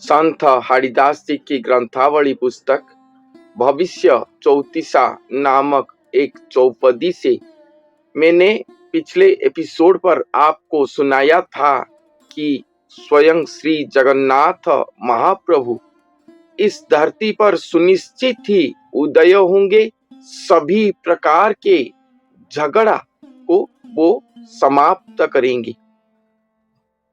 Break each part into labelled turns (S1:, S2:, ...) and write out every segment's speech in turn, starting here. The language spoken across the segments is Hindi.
S1: संत हरिदास जी की ग्रंथावली पुस्तक भविष्य चौतीसा नामक एक चौपदी से मैंने पिछले एपिसोड पर आपको सुनाया था कि स्वयं श्री जगन्नाथ महाप्रभु इस धरती पर सुनिश्चित ही उदय होंगे। सभी प्रकार के झगड़ा को वो समाप्त करेंगे।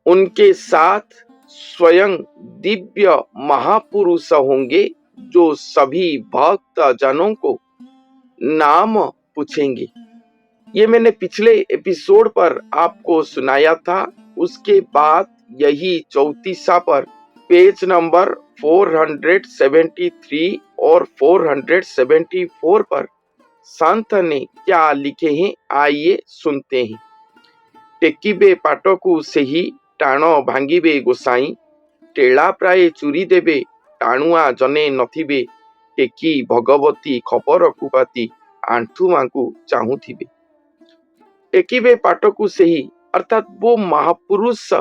S1: उनके साथ स्वयं दिव्य महापुरुष होंगे जो सभी भक्त जनों को नाम पूछेंगे। ये मैंने पिछले एपिसोड पर आपको सुनाया था। उसके बाद यही चौतीसा पर पेज नंबर 473 और 474 पर संत ने क्या लिखे हैं, आइए सुनते हैं। टेकिबे पाटकू सेही टाण भांगिबे गोसाई, टेला प्राय चूरी देबे टाणुआ जने नथिबे, टेकी भगवती खपर कुपाती आंठू मांकू चाहूथिबे। टेकिबे पाटकू सेही अर्थात वो महापुरुष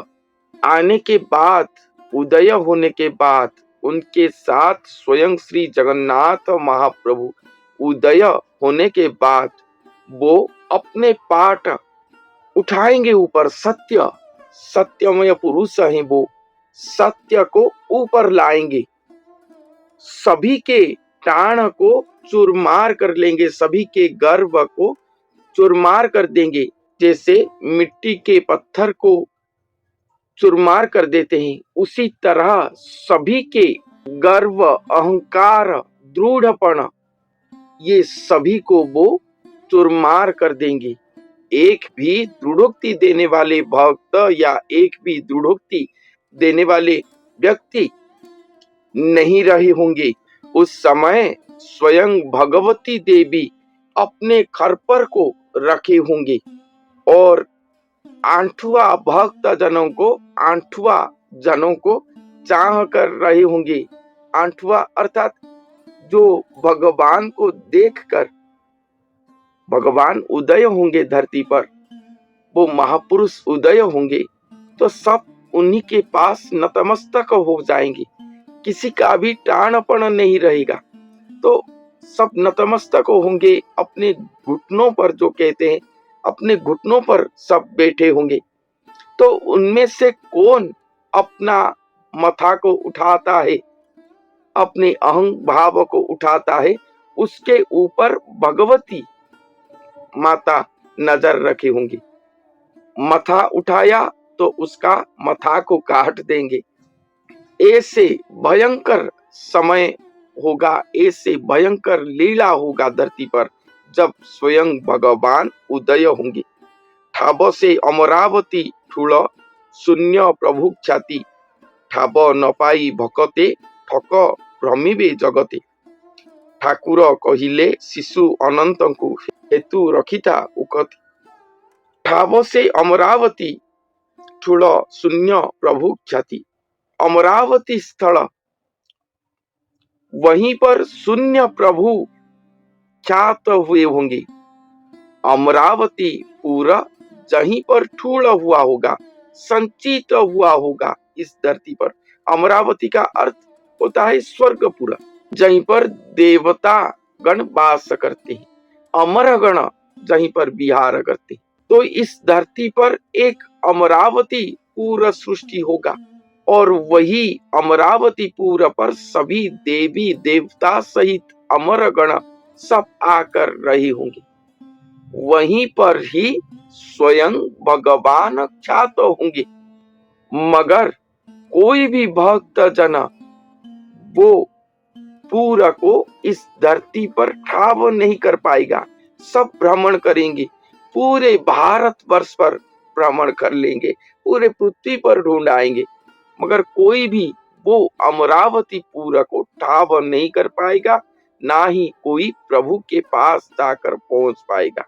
S1: आने के बाद, उदय होने के बाद, उनके साथ स्वयं श्री जगन्नाथ महाप्रभु उदय होने के बाद वो अपने पाट उठाएंगे ऊपर। सत्यमय पुरुष है वो, सत्य को ऊपर लाएंगे, सभी के टाण को चूरमार कर लेंगे, सभी के गर्व को चूरमार कर देंगे। जैसे मिट्टी के पत्थर को चूरमार कर देते हैं, उसी तरह सभी के गर्व, अहंकार, दृढ़पन, ये सभी को वो चूरमार कर देंगे। एक भी दृढ़ोक्ति देने वाले भक्त या एक भी दृढ़ोक्ति देने वाले व्यक्ति नहीं रहे होंगे। उस समय स्वयं भगवती देवी अपने खरपर को रखे होंगे और आंठुआ भक्त जनों को चाह कर रहे होंगे। आंठुआ अर्थात जो भगवान को देखकर भगवान उदय होंगे धरती पर, वो महापुरुष उदय होंगे तो सब उन्हीं के पास नतमस्तक हो जाएंगे। किसी का भी टाणपन नहीं रहेगा, तो सब नतमस्तक होंगे। अपने घुटनों पर, जो कहते हैं अपने घुटनों पर सब बैठे होंगे। तो उनमें से कौन अपना मथा को उठाता है, अपने अहं भाव को उठाता है, उसके ऊपर भगवती माता नजर रखे होंगी। मथा उठाया तो उसका मथा को काट देंगे। ऐसे भयंकर समय होगा, ऐसे भयंकर लीला होगा धरती पर जब स्वयं भगवान उदय होंगे। ठाब से अमरावती ठूल शून्य प्रभु ख्याति, ठाब न पाई भकते ठक भ्रमिबे जगते। ठाकुर कहिले शिशु अनंतଙ୍କୁ हेतु रखिता उकति। ठाब से अमरावती ठूल शून्य प्रभु ख्याति। अमरावती स्थल, वहीं पर शून्य प्रभु ख्यात हुए होंगे। अमरावती पूरा जहीं पर ठूल हुआ होगा, संचित हुआ होगा इस धरती पर। अमरावती का अर्थ होता है स्वर्गपुरा, जहीं पर देवता गण वास करते हैं, अमर गण जहीं पर विहार करते हैं। तो इस धरती पर एक अमरावती पूरा सृष्टि होगा और वही अमरावतीपुर पर सभी देवी देवता सहित अमर गण सब आकर रहे होंगे। वहीं पर ही स्वयं भगवान ख्यात होंगे। मगर कोई भी भक्त जन वो पूरा को इस धरती पर ठाव नहीं कर पाएगा। सब भ्रमण करेंगे, पूरे भारत वर्ष पर भ्रमण कर लेंगे, पूरे पृथ्वी पर ढूंढ आएंगे, मगर कोई भी वो अमरावती पूरा को ठाव नहीं कर पाएगा, ना ही कोई प्रभु के पास जाकर पहुंच पाएगा।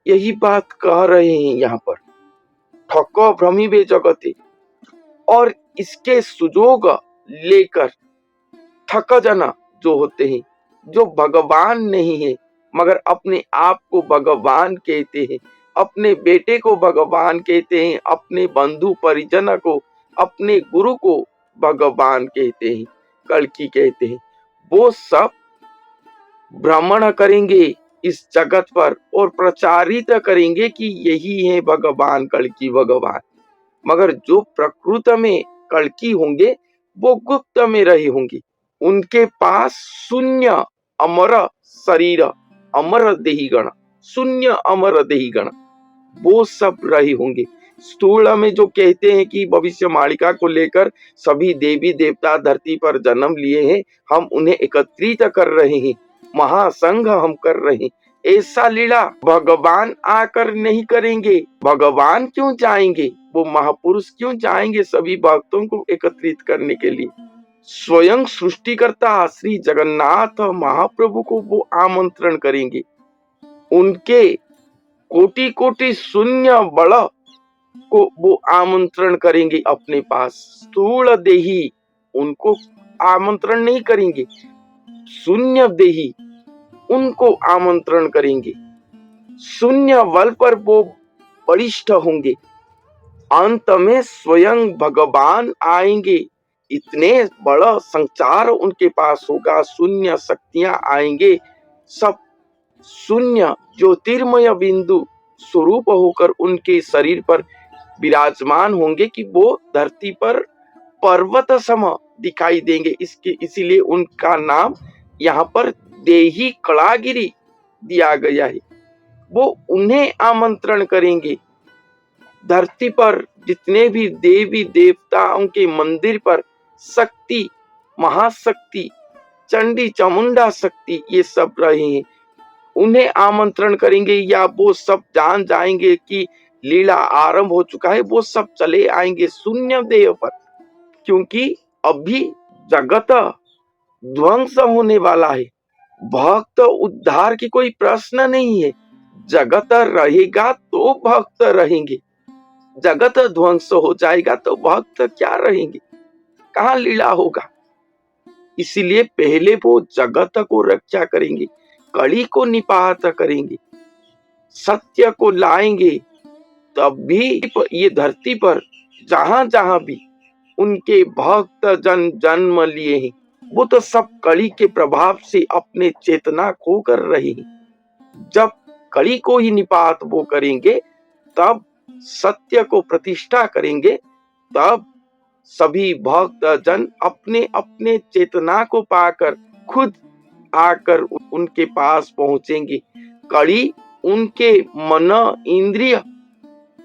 S1: यही बात कह रहे हैं यहाँ पर, ठक भ्रमिबे जगते। और इसके सुजोग लेकर ठक जना जो होते हैं, जो भगवान नहीं है मगर अपने आप को भगवान कहते हैं, अपने बेटे को भगवान कहते हैं, अपने बंधु परिजन को, अपने गुरु को भगवान कहते हैं, कल्कि कहते हैं, वो सब भ्रमण करेंगे इस जगत पर और प्रचारित करेंगे कि यही है भगवान, कल्कि भगवान। मगर जो प्रकृत में कल्कि होंगे वो गुप्त में रहे होंगे। उनके पास शून्य अमर शरीर, अमर देही गण, शून्य अमर देही गण, वो सब रहे होंगे। स्थूल में जो कहते हैं कि भविष्य मालिका को लेकर सभी देवी देवता धरती पर जन्म लिए हैं, हम उन्हें एकत्रित कर रहे हैं, महासंघ हम कर रहे हैं, ऐसा लीला भगवान आकर नहीं करेंगे। भगवान क्यों जाएंगे, वो महापुरुष क्यों जाएंगे सभी भक्तों को एकत्रित करने के लिए? स्वयं सृष्टिकर्ता श्री जगन्नाथ महाप्रभु को वो आमंत्रण करेंगे। उनके कोटि कोटि शून्य बल को वो आमंत्रण करेंगे अपने पास। स्थूल देही उनको आमंत्रण नहीं करेंगे, शून्य देही उनको आमंत्रण करेंगे। शून्य बल पर वो बलिष्ठ होंगे। अंत में स्वयं भगवान आएंगे, इतने बड़ा संचार उनके पास होगा, शून्य शक्तियां आएंगे, सब शून्य ज्योतिर्मय बिंदु स्वरूप होकर उनके शरीर पर विराजमान होंगे कि वो धरती पर पर्वत सम दिखाई देंगे। इसीलिए उनका नाम यहाँ पर देही कलागिरी दिया गया है। वो उन्हें आमंत्रण करेंगे। धरती पर जितने भी देवी देवताओं के मंदिर पर शक्ति, महाशक्ति, चंडी चामुंडा शक्ति, ये सब रहे हैं, उन्हें आमंत्रण करेंगे। या वो सब जान जाएंगे कि लीला आरंभ हो चुका है, वो सब चले आएंगे शून्य देह पर, क्योंकि अभी जगत ध्वंस होने वाला है। भक्त उद्धार की कोई प्रश्न नहीं है। जगत रहेगा तो भक्त रहेंगे, जगत ध्वंस हो जाएगा तो भक्त क्या रहेंगे, कहाँ लीला होगा। इसीलिए पहले वो जगत को रक्षा करेंगे, कली को निपात करेंगे, सत्य को लाएंगे। तब भी ये धरती पर जहां जहां भी उनके भक्त जन जन्म लिए हैं, वो तो सब कली के प्रभाव से अपने चेतना खो कर रहे हैं। जब कली को ही निपात वो करेंगे, तब सत्य को प्रतिष्ठा करेंगे, तब सभी भक्त जन अपने अपने चेतना को पाकर खुद आकर उनके पास पहुंचेंगे। कली उनके मन इंद्रिय,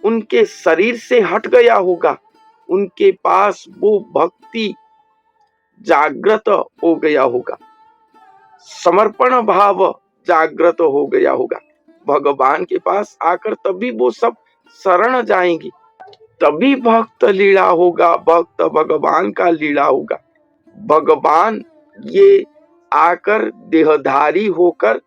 S1: उनके शरीर से हट गया होगा, उनके पास वो भक्ति जागृत हो गया होगा, समर्पण भाव जागृत हो गया होगा भगवान के पास आकर। तभी वो सब शरण जाएंगे, तभी भक्त लीला होगा, भक्त भगवान का लीला होगा। भगवान ये आकर देहधारी होकर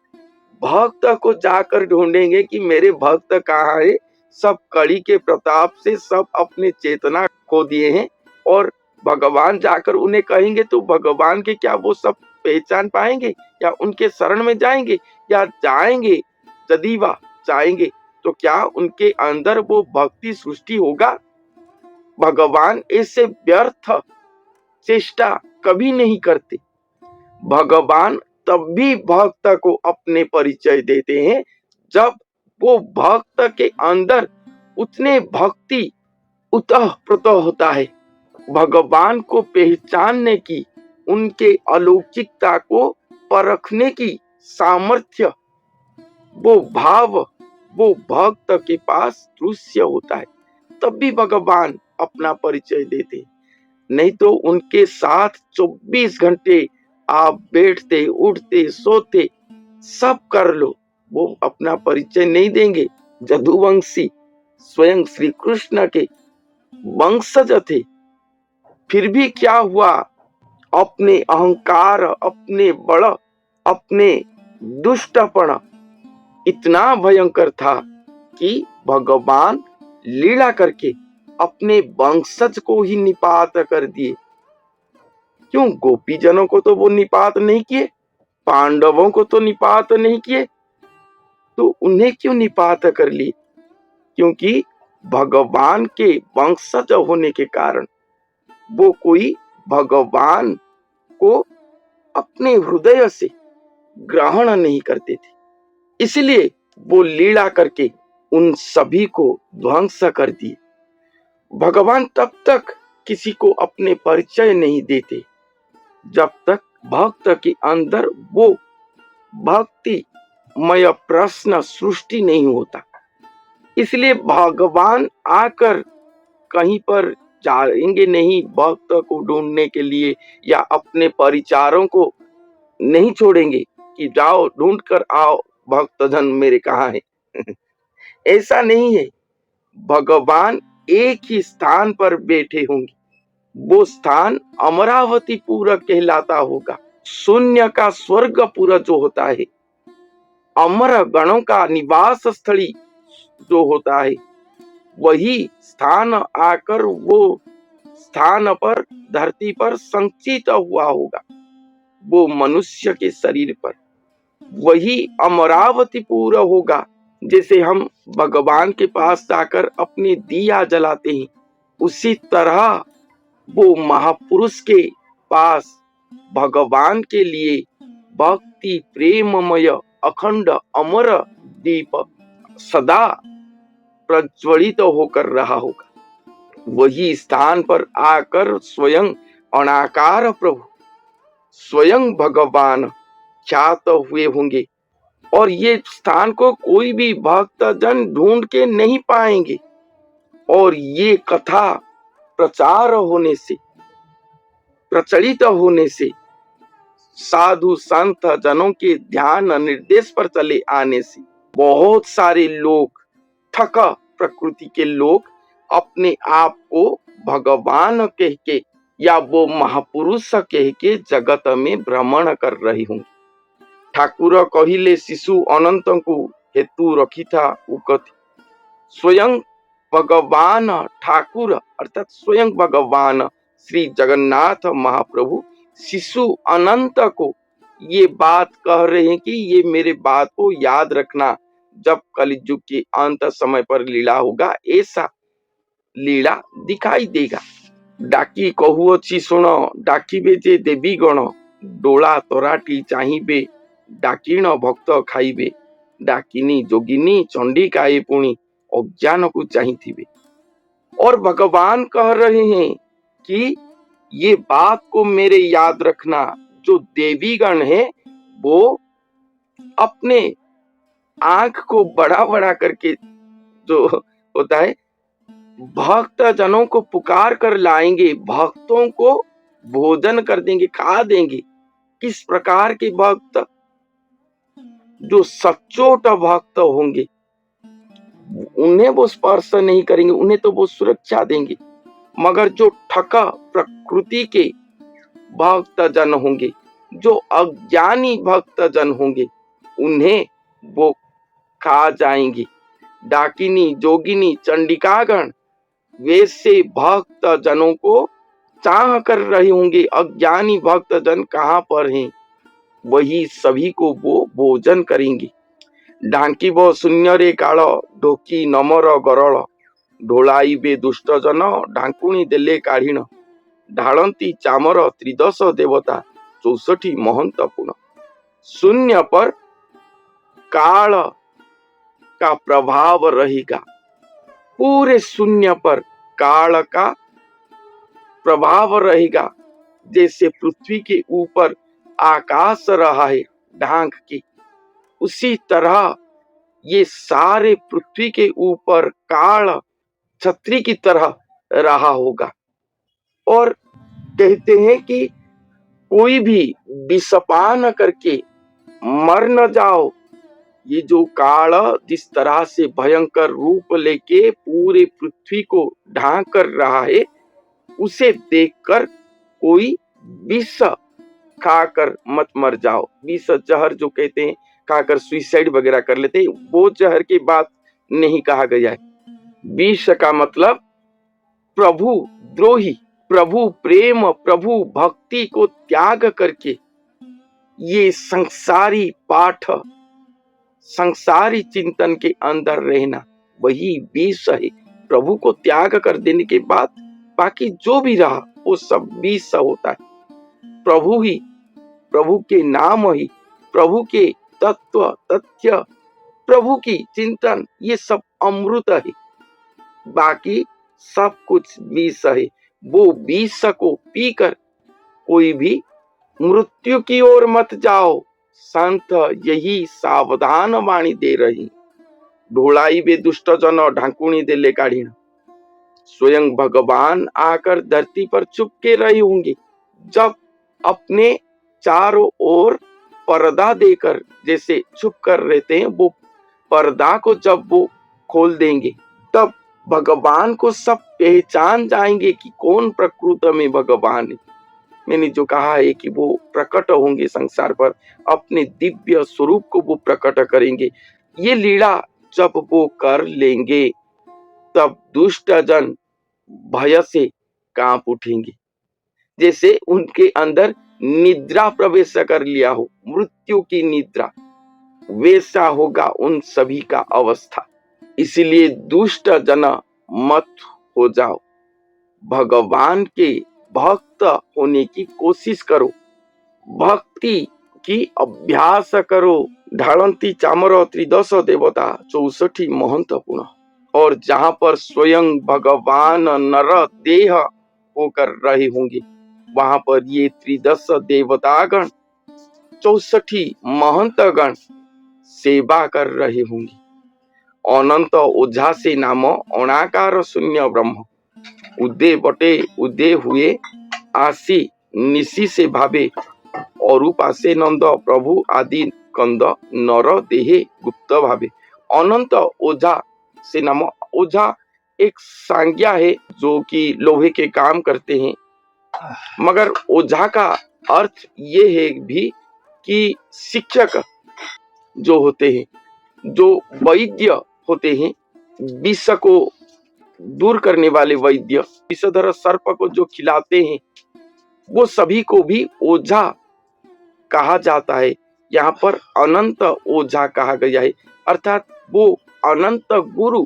S1: भक्त को जाकर ढूंढेंगे कि मेरे भक्त कहाँ है। सब कली के प्रताप से सब अपने चेतना खो दिए हैं, और भगवान जाकर उन्हें कहेंगे तो भगवान के क्या वो सब पहचान पाएंगे, या उनके शरण में जाएंगे, या जाएंगे यदि वह जाएंगे तो क्या उनके अंदर वो भक्ति सृष्टि होगा। भगवान ऐसे व्यर्थ चेष्टा कभी नहीं करते। भगवान तब भी भक्त को अपने परिचय देते हैं जब वो भक्त के अंदर उतने भक्ति उतः होता है। भगवान को पहचानने की, उनके अलौकिकता को परखने की सामर्थ्य, वो भाव वो भक्त के पास दृश्य होता है, तब भी भगवान अपना परिचय देते। नहीं तो उनके साथ 24 घंटे आप बैठते उठते सोते सब कर लो, वो अपना परिचय नहीं देंगे। जदुवंशी स्वयं श्री कृष्ण के वंशज थे, फिर भी क्या हुआ, अपने अहंकार, अपने बड़, अपने दुष्टपन इतना भयंकर था कि भगवान लीला करके अपने वंशज को ही निपात कर दिए। क्यों? गोपी जनों को तो वो निपात नहीं किए, पांडवों को तो निपात नहीं किए, तो उन्हें क्यों निपात कर लिए? क्योंकि भगवान के वंशज होने के कारण वो कोई भगवान को अपने हृदय से ग्रहण नहीं करते थे, इसलिए वो लीला करके उन सभी को ध्वंस कर दिए। भगवान तब तक किसी को अपने परिचय नहीं देते जब तक भक्त के अंदर वो भक्तिमय प्रश्न सृष्टि नहीं होता। इसलिए भगवान आकर कहीं पर जाएंगे नहीं भक्त को ढूंढने के लिए, या अपने परिचारों को नहीं छोड़ेंगे कि जाओ ढूंढ कर आओ भक्तजन मेरे कहाँ है। ऐसा नहीं है। भगवान एक ही स्थान पर बैठे होंगे, वो स्थान अमरावतीपुर कहलाता होगा। शून्य का स्वर्गपुर जो होता है, अमर गणों का निवास स्थली जो होता है, वही स्थान आकर वो स्थान पर धरती पर संचित हुआ होगा, वो मनुष्य के शरीर पर वही अमरावतीपुर होगा। जैसे हम भगवान के पास जाकर अपने दिया जलाते हैं, उसी तरह वो महापुरुष के पास भगवान के लिए भक्ति प्रेममय अखंड अमर दीप सदा प्रज्वलित होकर रहा होगा। वही स्थान पर आकर स्वयं अनाकार प्रभु स्वयं भगवान ख्यात हुए होंगे, और ये स्थान को कोई भी भक्तजन ढूंढ के नहीं पाएंगे। और ये कथा प्रचार होने से, प्रचलित होने से, साधु संत जनों के ध्यान निर्देश पर चले आने से बहुत सारे लोग, ठग प्रकृति के लोग, अपने आप को भगवान कह के या वो महापुरुष कह के जगत में भ्रमण कर रही होंगे। ठाकुर कहिले शिशु अनंत को हेतु रखी था उकथि। स्वयं भगवान ठाकुर अर्थात स्वयं भगवान श्री जगन्नाथ महाप्रभु शिशु अनंत को ये बात कह रहे हैं कि ये मेरे बात को याद रखना, जब कलियुग के अंत समय पर लीला होगा, ऐसा लीला दिखाई देगा। डाकी कहुअछि सुन डाकिबे जे देवी गण, डोला तराटी चाहिबे डाकिण भक्त खाइबे, डाकिनी जोगिनी चंडिकाए पुणी अज्ञान को चाहिए। और भगवान कह रहे हैं कि ये बात को मेरे याद रखना, जो देवी गण है वो अपने आंख को बड़ा बड़ा करके जो होता है भक्त जनों को पुकार कर लाएंगे, भक्तों को भोजन कर देंगे, खा देंगे। किस प्रकार के भक्त? जो सच्चोट भक्त होंगे, उन्हें वो स्पर्श नहीं करेंगे, उन्हें तो वो सुरक्षा देंगे। मगर जो ठग प्रकृति के भक्त जन होंगे, जो अज्ञानी भक्त जन होंगे, उन्हें वो खा जाएंगे। डाकिनी जोगिनी चंडिकागण वैसे भक्त जनों को चाह कर रहे होंगे। अज्ञानी भक्त जन कहाँ पर हैं? वही सभी को वो भोजन करेंगे। ढांकी वो शून्य रे काल ढोकी नमर गरल, ढोलाइबे दुष्ट जन ढांकुणी देले काढ़ीण, ढालंती चामर त्रिदश देवता 64 महंत पुण। शून्य पर काल का प्रभाव रहेगा, पूरे शून्य पर काल का प्रभाव रहेगा। जैसे पृथ्वी के ऊपर आकाश रहा है ढांक के, उसी तरह ये सारे पृथ्वी के ऊपर काल छतरी की तरह रहा होगा। और कहते हैं कि कोई भी विषपान करके मर न जाओ। ये जो काल जिस तरह से भयंकर रूप लेके पूरे पृथ्वी को ढांक कर रहा है, उसे देखकर कोई विष खाकर मत मर जाओ। विष जहर जो कहते हैं, खाकर सुइसाइड वगैरह कर लेते हैं, वो जहर की बात नहीं कहा गया है। विष का मतलब प्रभु द्रोही, प्रभु प्रेम, प्रभु भक्ति को त्याग करके ये संसारी पाठ, संसारी चिंतन के अंदर रहना, वही विष है। प्रभु को त्याग कर देने के बाद बाकी जो भी रहा वो सब विष होता है। प्रभु ही, प्रभु के नाम ही, प्रभु के तत्व तथ्य, प्रभु की चिंतन, ये सब अमृत है। बाकी सब कुछ विष है। वो विष को पीकर कोई भी मृत्यु की ओर मत जाओ। संत यही सावधान वाणी दे रही। ढोलाई बे दुष्ट जन ढांकुणी देले काढ़ीण। स्वयं भगवान आकर धरती पर चुपके रहे होंगे। जब अपने चारों ओर पर्दा देकर जैसे छुप कर रहते हैं, वो पर्दा को जब वो खोल देंगे तब भगवान को सब पहचान जाएंगे कि कौन प्रकृति में भगवान है। मैंने जो कहा है कि वो प्रकट होंगे संसार पर, अपने दिव्य स्वरूप को वो प्रकट करेंगे। ये लीला जब वो कर लेंगे तब दुष्ट जन भय से कांप उठेंगे। जैसे उनके अंदर निद्रा प्रवेश कर लिया हो, मृत्यु की निद्रा, वैसा होगा उन सभी का अवस्था। इसीलिए दुष्ट जन मत हो जाओ, भगवान के भक्त होने की कोशिश करो, भक्ति की अभ्यास करो। ढालंती चामर त्रिदश देवता 64 महंत पुनः। और जहां पर स्वयं भगवान नर देह होकर रहे होंगे, वहां पर ये त्रिदश देवतागण 64 महंत गण सेवा कर रहे होंगे। अनंत ओझा से नाम अनाकार शून्य ब्रह्म, उदय बटे उदय हुए आसी निशी से भावे, और उपासे नंद प्रभु आदि कंद नर देहे गुप्त भावे। अनंत ओझा से नाम, ओझा एक संज्ञा है जो कि लोहे के काम करते हैं, मगर ओझा का अर्थ ये है भी कि शिक्षक जो होते हैं, जो वैद्य होते हैं, विष को दूर करने वाले वैद्य, विषधर सर्प को जो खिलाते हैं, वो सभी को भी ओझा कहा जाता है। यहाँ पर अनंत ओझा कहा गया है, अर्थात वो अनंत गुरु,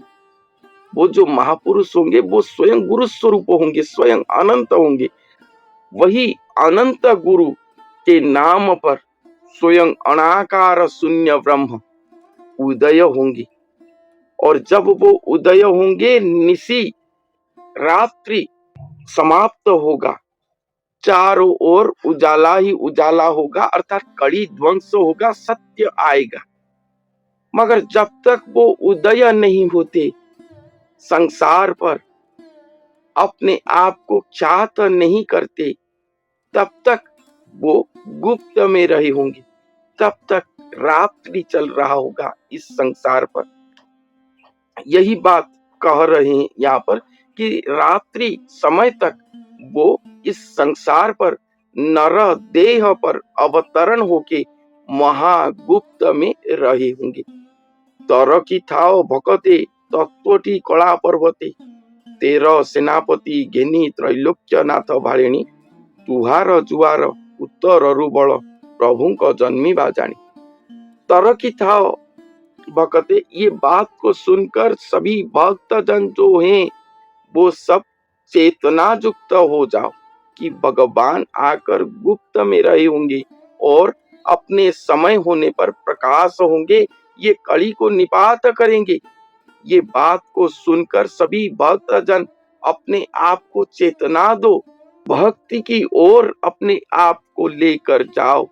S1: वो जो महापुरुष होंगे वो स्वयं गुरु स्वरूप होंगे, स्वयं अनंत होंगे। वही अनंत गुरु के नाम पर स्वयं अनाकार शून्य ब्रह्म उदय होंगे। और जब वो उदय होंगे, निशी रात्रि समाप्त होगा, चारों ओर उजाला ही उजाला होगा, अर्थात कड़ी ध्वंस होगा, सत्य आएगा। मगर जब तक वो उदय नहीं होते, संसार पर अपने आप को ख्यात नहीं करते, तब तक वो गुप्त में रहे होंगे, तब तक रात्रि चल रहा होगा इस संसार पर। यही बात कह रहे हैं यहाँ पर कि रात्रि समय तक वो इस संसार पर नर देह पर अवतरण होके महागुप्त में रहे होंगे। तर की थाओ भकते तत्वटी कला पर्वते, तेर सेनापति घेनी त्रैलोक्य नाथ भारिणी, तुहार जुआर उत्तर रुबल प्रभु को जन्मी बाजानी। तर की थाओ भकते, ये बात को सुनकर सभी भक्त जन जो हैं वो सब चेतना युक्त हो जाओ कि भगवान आकर गुप्त में रहे होंगे और अपने समय होने पर प्रकाश होंगे, ये कड़ी को निपात करेंगे। ये बात को सुनकर सभी भक्त जन अपने आप को चेतना दो, भक्ति की ओर अपने आप को लेकर जाओ,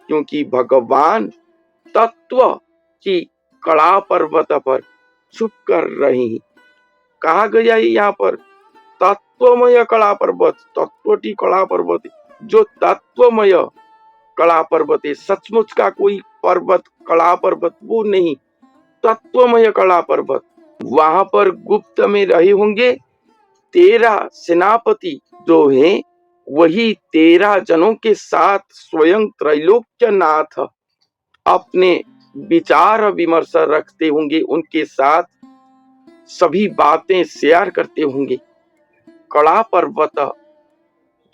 S1: क्योंकि भगवान तत्व की कड़ा पर्वत पर छुप कर रहे हैं। कहा गया है यहाँ पर तत्वमय कला पर्वत, तत्वटी कला पर्वत, जो तत्वमय कला पर्वत है, सचमुच का कोई पर्वत कला पर्वत वो नहीं, तत्वमय कला पर्वत, वहां पर गुप्त में रहे होंगे। 13 सेनापति जो हैं वही 13 जनों के साथ स्वयं त्रैलोक्य नाथ अपने विचार विमर्श रखते होंगे, उनके साथ सभी बातें शेयर करते होंगे। कला पर्वत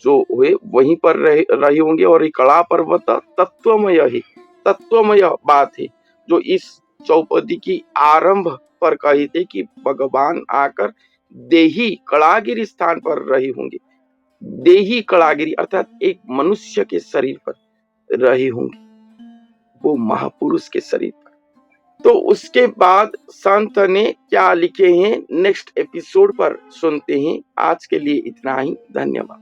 S1: जो हुए वहीं पर रहे होंगे, और ये कला पर्वत तत्वमय है, तत्वमय बात है जो इस चौपदी की आरंभ पर कही थे कि भगवान आकर देही कलागिरी स्थान पर रहे होंगे। देही कड़ागिरी अर्थात एक मनुष्य के शरीर पर रही होंगी, वो महापुरुष के शरीर पर। तो उसके बाद संत ने क्या लिखे हैं नेक्स्ट एपिसोड पर सुनते हैं। आज के लिए इतना ही, धन्यवाद।